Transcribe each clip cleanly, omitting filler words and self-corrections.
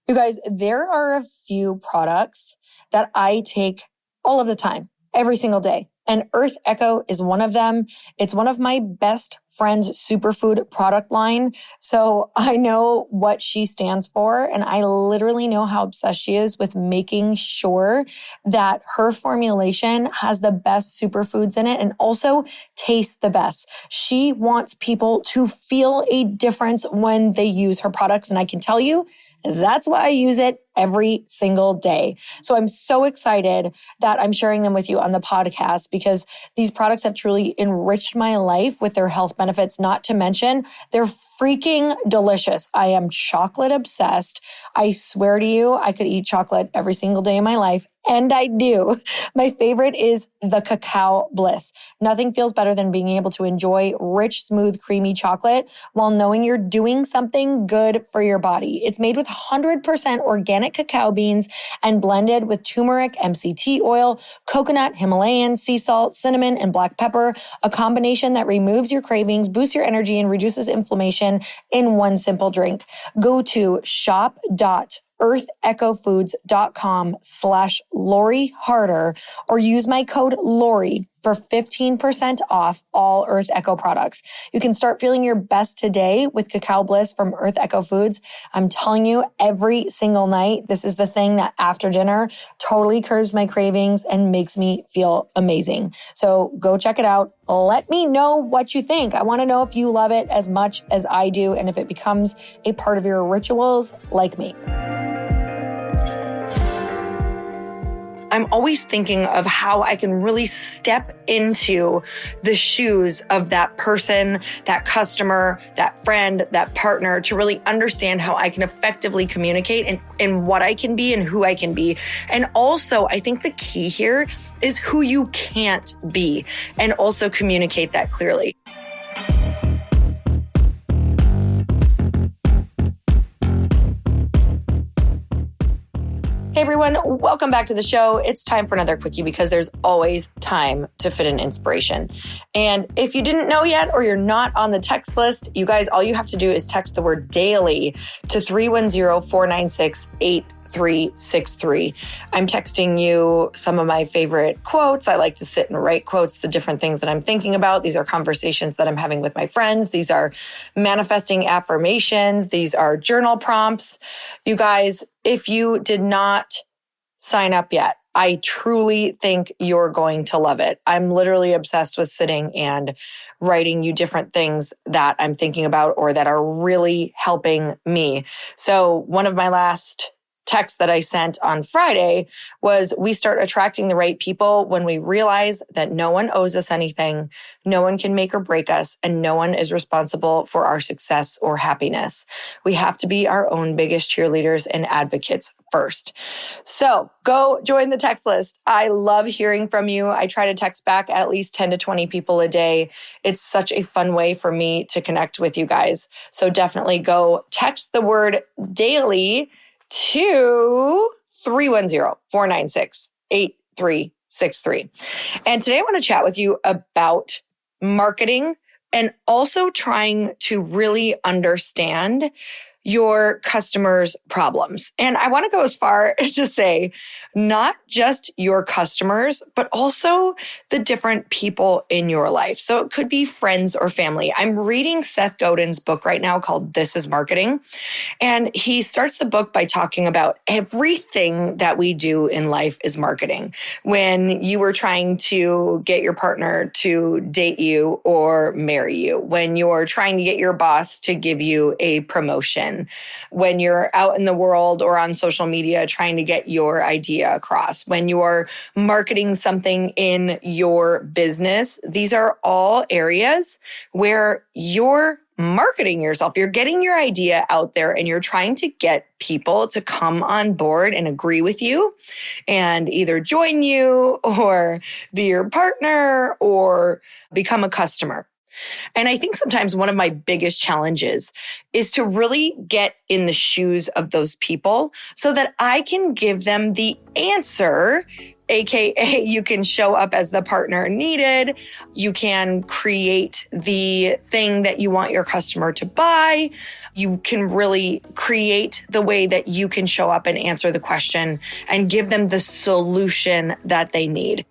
You guys, there are a few products that I take all of the time, every single day. And Earth Echo is one of them. It's one of my best friend's superfood product line. So I know what she stands for. And I literally know how obsessed she is with making sure that her formulation has the best superfoods in it and also tastes the best. She wants people to feel a difference when they use her products. And I can tell you, that's why I use it every single day. So I'm so excited that I'm sharing them with you on the podcast because these products have truly enriched my life with their health benefits, not to mention they're freaking delicious. I am chocolate obsessed. I swear to you, I could eat chocolate every single day of my life. And I do. My favorite is the Cacao Bliss. Nothing feels better than being able to enjoy rich, smooth, creamy chocolate while knowing you're doing something good for your body. It's made with 100% organic cacao beans and blended with turmeric, MCT oil, coconut, Himalayan, sea salt, cinnamon, and black pepper, a combination that removes your cravings, boosts your energy, and reduces inflammation in one simple drink. Go to shop.earthechofoods.com/Lori Harder or use my code Lori for 15% off all Earth Echo products. You can start feeling your best today with Cacao Bliss from Earth Echo Foods. I'm telling you, every single night, this is the thing that after dinner totally curbs my cravings and makes me feel amazing. So go check it out. Let me know what you think. I want to know if you love it as much as I do and if it becomes a part of your rituals like me. I'm always thinking of how I can really step into the shoes of that person, that customer, that friend, that partner to really understand how I can effectively communicate and what I can be and who I can be. And also, I think the key here is who you can't be and also communicate that clearly. Hey everyone, welcome back to the show. It's time for another quickie because there's always time to fit in inspiration. And if you didn't know yet or you're not on the text list, you guys, all you have to do is text the word daily to 310-496-8363. I'm texting you some of my favorite quotes. I like to sit and write quotes, the different things that I'm thinking about. These are conversations that I'm having with my friends. These are manifesting affirmations. These are journal prompts. You guys, if you did not sign up yet, I truly think you're going to love it. I'm literally obsessed with sitting and writing you different things that I'm thinking about or that are really helping me. So one of my last text that I sent on Friday was, we start attracting the right people when we realize that no one owes us anything, no one can make or break us, and no one is responsible for our success or happiness. We have to be our own biggest cheerleaders and advocates first. So go join the text list. I love hearing from you. I try to text back at least 10 to 20 people a day. It's such a fun way for me to connect with you guys. So definitely go text the word daily to 310-496-8363. And today I want to chat with you about marketing and also trying to really understand your customers' problems. And I want to go as far as to say, not just your customers, but also the different people in your life. So it could be friends or family. I'm reading Seth Godin's book right now called This is Marketing. And he starts the book by talking about everything that we do in life is marketing. When you were trying to get your partner to date you or marry you, when you're trying to get your boss to give you a promotion, when you're out in the world or on social media trying to get your idea across, when you're marketing something in your business, these are all areas where you're marketing yourself. You're getting your idea out there and you're trying to get people to come on board and agree with you and either join you or be your partner or become a customer. And I think sometimes one of my biggest challenges is to really get in the shoes of those people so that I can give them the answer AKA you can show up as the partner needed. You can create the thing that you want your customer to buy. You can really create the way that you can show up and answer the question and give them the solution that they need.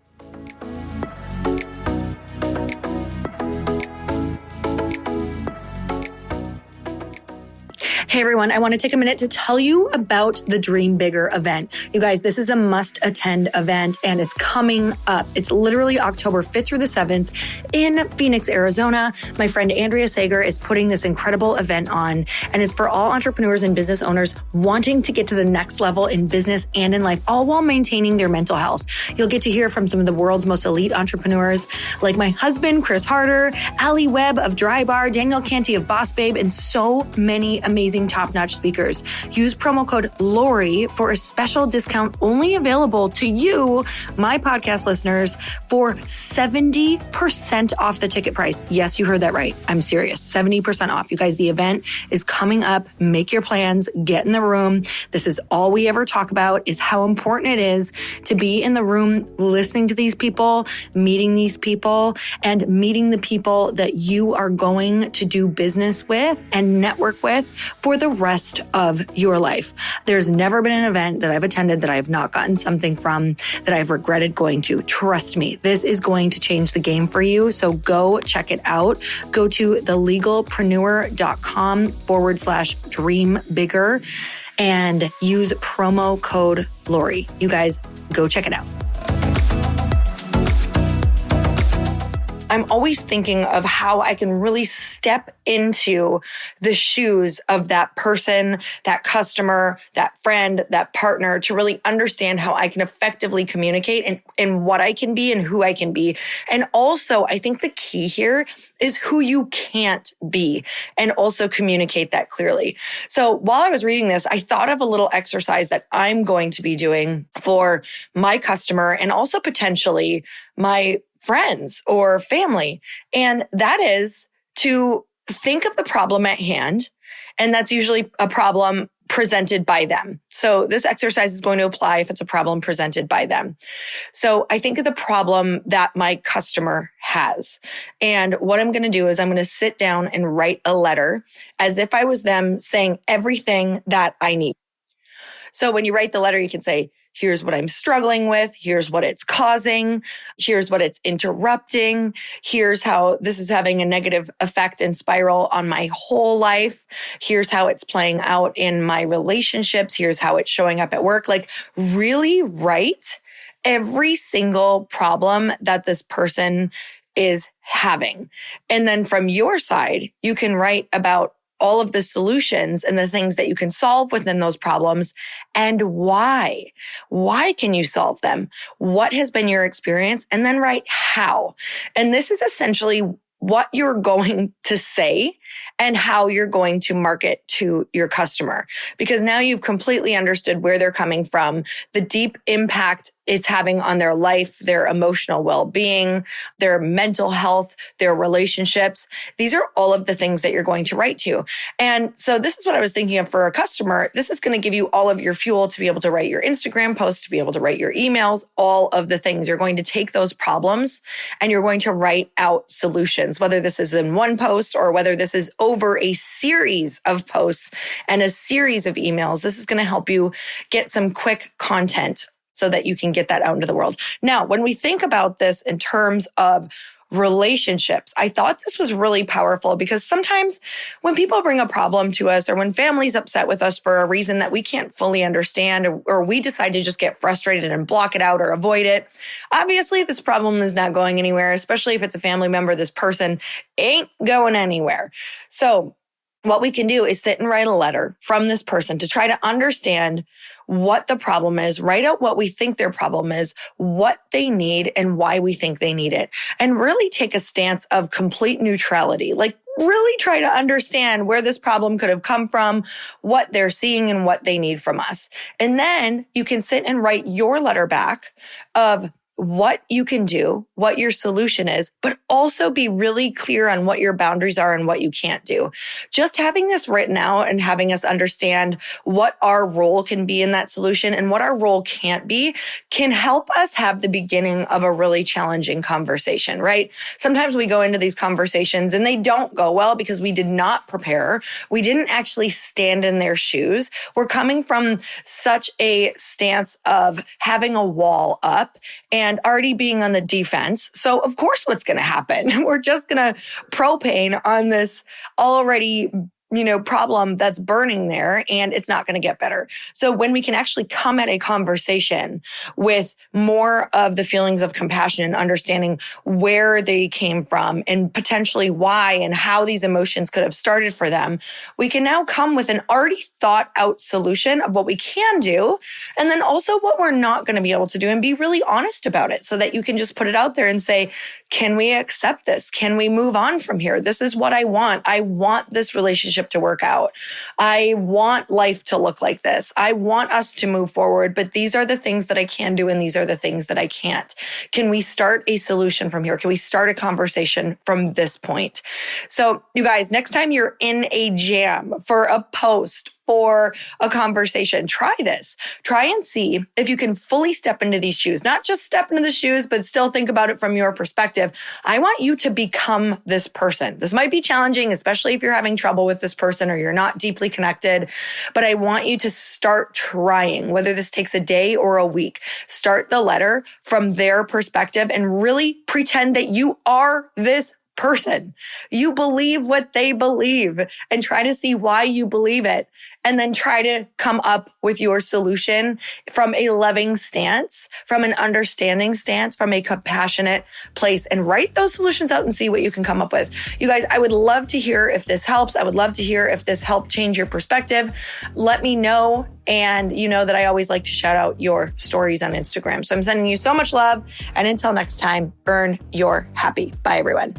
Hey everyone, I want to take a minute to tell you about the Dream Bigger event. You guys, this is a must-attend event and it's coming up. It's literally October 5th through the 7th in Phoenix, Arizona. My friend Andrea Sager is putting this incredible event on, and it's for all entrepreneurs and business owners wanting to get to the next level in business and in life, all while maintaining their mental health. You'll get to hear from some of the world's most elite entrepreneurs like my husband, Chris Harder, Ali Webb of Dry Bar, Daniel Canty of Boss Babe, and so many amazing top-notch speakers. Use promo code Lori for a special discount only available to you, my podcast listeners, for 70% off the ticket price. Yes, you heard that right. I'm serious. 70% off. You guys, the event is coming up. Make your plans. Get in the room. This is all we ever talk about, is how important it is to be in the room, listening to these people, meeting these people, and meeting the people that you are going to do business with and network with for the rest of your life. There's never been an event that I've attended that I have not gotten something from that I've regretted going to. Trust me, this is going to change the game for you. So go check it out. Go to thelegalpreneur.com/dreambigger and use promo code Lori. You guys, go check it out. I'm always thinking of how I can really step into the shoes of that person, that customer, that friend, that partner, to really understand how I can effectively communicate and what I can be and who I can be. And also, I think the key here is who you can't be, and also communicate that clearly. So while I was reading this, I thought of a little exercise that I'm going to be doing for my customer and also potentially my friends or family. And that is to think of the problem at hand. And that's usually a problem presented by them. So this exercise is going to apply if it's a problem presented by them. So I think of the problem that my customer has. And what I'm going to do is I'm going to sit down and write a letter as if I was them, saying everything that I need. So when you write the letter, you can say, here's what I'm struggling with. Here's what it's causing. Here's what it's interrupting. Here's how this is having a negative effect and spiral on my whole life. Here's how it's playing out in my relationships. Here's how it's showing up at work. Like, really write every single problem that this person is having. And then from your side, you can write about all of the solutions and the things that you can solve within those problems and why. Why can you solve them? What has been your experience? And then write how. And this is essentially what you're going to say and how you're going to market to your customer. Because now you've completely understood where they're coming from, the deep impact it's having on their life, their emotional well-being, their mental health, their relationships. These are all of the things that you're going to write to. And so this is what I was thinking of for a customer. This is going to give you all of your fuel to be able to write your Instagram posts, to be able to write your emails, all of the things. You're going to take those problems and you're going to write out solutions, whether this is in one post or whether this is over a series of posts and a series of emails. This is going to help you get some quick content so that you can get that out into the world. Now, when we think about this in terms of relationships, I thought this was really powerful because sometimes when people bring a problem to us or when family's upset with us for a reason that we can't fully understand, or we decide to just get frustrated and block it out or avoid it, obviously this problem is not going anywhere, especially if it's a family member. This person ain't going anywhere. So what we can do is sit and write a letter from this person to try to understand what the problem is, write out what we think their problem is, what they need, and why we think they need it. And really take a stance of complete neutrality. Like, really try to understand where this problem could have come from, what they're seeing, and what they need from us. And then you can sit and write your letter back of what you can do, what your solution is, but also be really clear on what your boundaries are and what you can't do. Just having this written out and having us understand what our role can be in that solution and what our role can't be can help us have the beginning of a really challenging conversation, right? Sometimes we go into these conversations and they don't go well because we did not prepare. We didn't actually stand in their shoes. We're coming from such a stance of having a wall up and already being on the defense. So of course, what's going to happen? We're just going to propane on this already problem that's burning there, and it's not going to get better. So when we can actually come at a conversation with more of the feelings of compassion and understanding where they came from and potentially why and how these emotions could have started for them, we can now come with an already thought out solution of what we can do, and then also what we're not going to be able to do, and be really honest about it so that you can just put it out there and say, can we accept this? Can we move on from here? This is what I want. I want this relationship to work out. I want life to look like this. I want us to move forward, but these are the things that I can do and these are the things that I can't. Can we start a solution from here? Can we start a conversation from this point? So you guys, next time you're in a jam for a post, for a conversation, try this. Try and see if you can fully step into these shoes, not just step into the shoes, but still think about it from your perspective. I want you to become this person. This might be challenging, especially if you're having trouble with this person or you're not deeply connected, but I want you to start trying, whether this takes a day or a week. Start the letter from their perspective and really pretend that you are this person. You believe what they believe and try to see why you believe it. And then try to come up with your solution from a loving stance, from an understanding stance, from a compassionate place, and write those solutions out and see what you can come up with. You guys, I would love to hear if this helps. I would love to hear if this helped change your perspective. Let me know. And you know that I always like to shout out your stories on Instagram. So I'm sending you so much love. And until next time, earn your happy. Bye, everyone.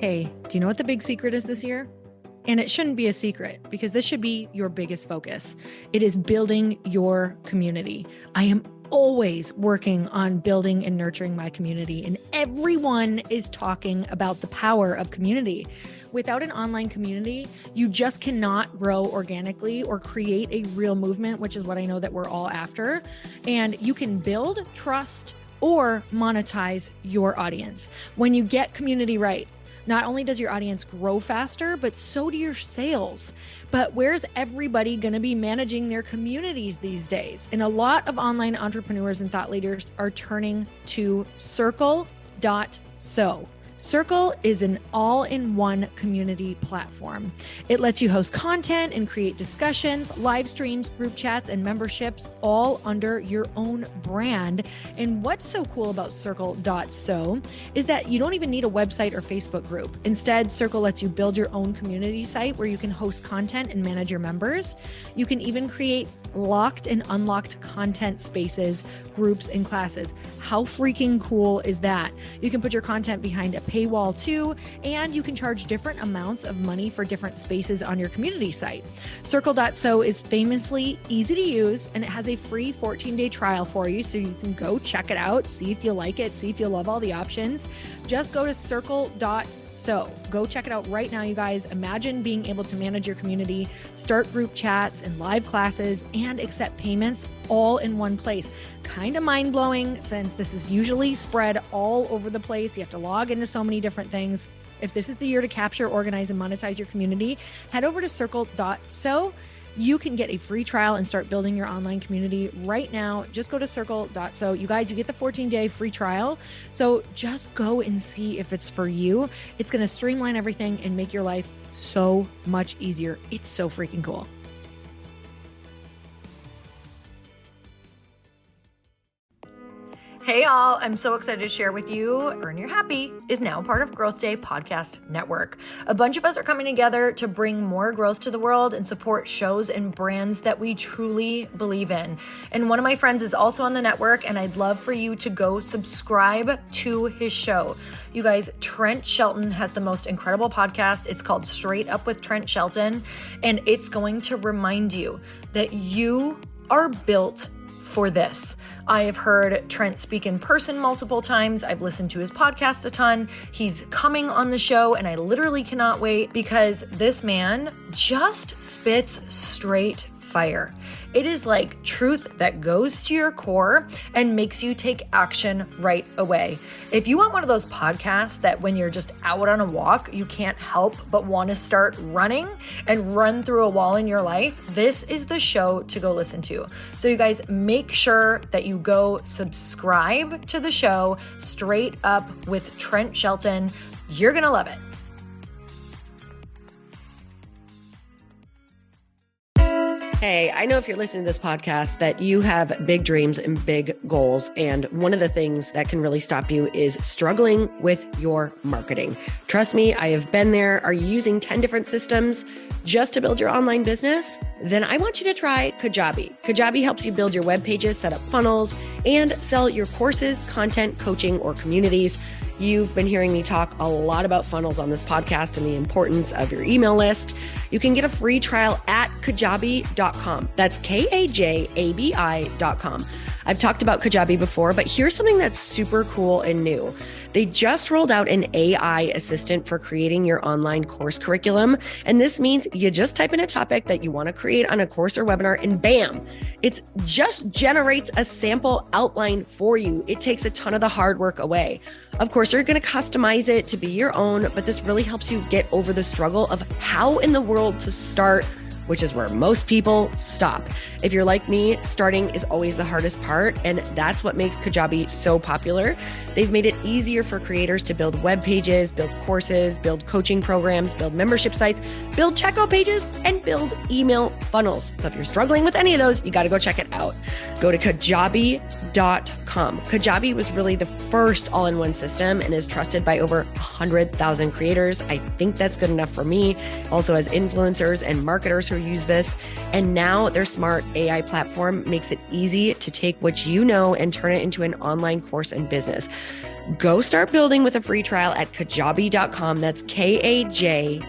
Hey, do you know what the big secret is this year? And it shouldn't be a secret because this should be your biggest focus. It is building your community. I am always working on building and nurturing my community, and everyone is talking about the power of community. Without an online community, you just cannot grow organically or create a real movement, which is what I know that we're all after. And you can build trust or monetize your audience. When you get community right, not only does your audience grow faster, but so do your sales. But where's everybody going to be managing their communities these days? And a lot of online entrepreneurs and thought leaders are turning to Circle.so. Circle is an all-in-one community platform. It lets you host content and create discussions, live streams, group chats, and memberships all under your own brand. And what's so cool about Circle.so is that you don't even need a website or Facebook group. Instead, Circle lets you build your own community site where you can host content and manage your members. You can even create locked and unlocked content spaces, groups, and classes. How freaking cool is that? You can put your content behind a paywall too, and you can charge different amounts of money for different spaces on your community site. Circle.so is famously easy to use, and it has a free 14-day trial for you, so you can go check it out, see if you like it, see if you love all the options. Just go to Circle.so. Go check it out right now, you guys. Imagine being able to manage your community, start group chats and live classes, and accept payments all in one place. Kind of mind-blowing since this is usually spread all over the place. You have to log into so many different things. If this is the year to capture, organize, and monetize your community, head over to Circle.so. You can get a free trial and start building your online community right now. Just go to Circle.so. You guys, you get the 14-day free trial. So just go and see if it's for you. It's going to streamline everything and make your life so much easier. It's so freaking cool. Hey Hey all, I'm so excited to share with you, Earn Your Happy is now part of Growth Day Podcast Network. A bunch of us are coming together to bring more growth to the world and support shows and brands that we truly believe in. And one of my friends is also on the network, and I'd love for you to go subscribe to his show. You guys, Trent Shelton has the most incredible podcast. It's called Straight Up with Trent Shelton, and it's going to remind you that you are built for this. I have heard Trent speak in person multiple times. I've listened to his podcast a ton. He's coming on the show, and I literally cannot wait because this man just spits straight fire. It is like truth that goes to your core and makes you take action right away. If you want one of those podcasts that when you're just out on a walk, you can't help but want to start running and run through a wall in your life, this is the show to go listen to. So you guys, make sure that you go subscribe to the show, Straight Up with Trent Shelton. You're going to love it. Hey, I know if you're listening to this podcast that you have big dreams and big goals. And one of the things that can really stop you is struggling with your marketing. Trust me, I have been there. Are you using 10 different systems just to build your online business? Then I want you to try Kajabi. Kajabi helps you build your web pages, set up funnels, and sell your courses, content, coaching, or communities. You've been hearing me talk a lot about funnels on this podcast and the importance of your email list. You can get a free trial at kajabi.com. That's Kajabi.com. I've talked about Kajabi before, but here's something that's super cool and new. They just rolled out an AI assistant for creating your online course curriculum. And this means you just type in a topic that you want to create on a course or webinar, and bam, it just generates a sample outline for you. It takes a ton of the hard work away. Of course, you're going to customize it to be your own, but this really helps you get over the struggle of how in the world to start, which is where most people stop. If you're like me, starting is always the hardest part, and that's what makes Kajabi so popular. They've made it easier for creators to build web pages, build courses, build coaching programs, build membership sites, build checkout pages, and build email funnels. So if you're struggling with any of those, you got to go check it out. Go to Kajabi.com. Kajabi was really the first all-in-one system and is trusted by over 100,000 creators. I think that's good enough for me. Also has influencers and marketers who use this. And now their smart AI platform makes it easy to take what you know and turn it into an online course and business. Go start building with a free trial at Kajabi.com. That's Kajabi.com.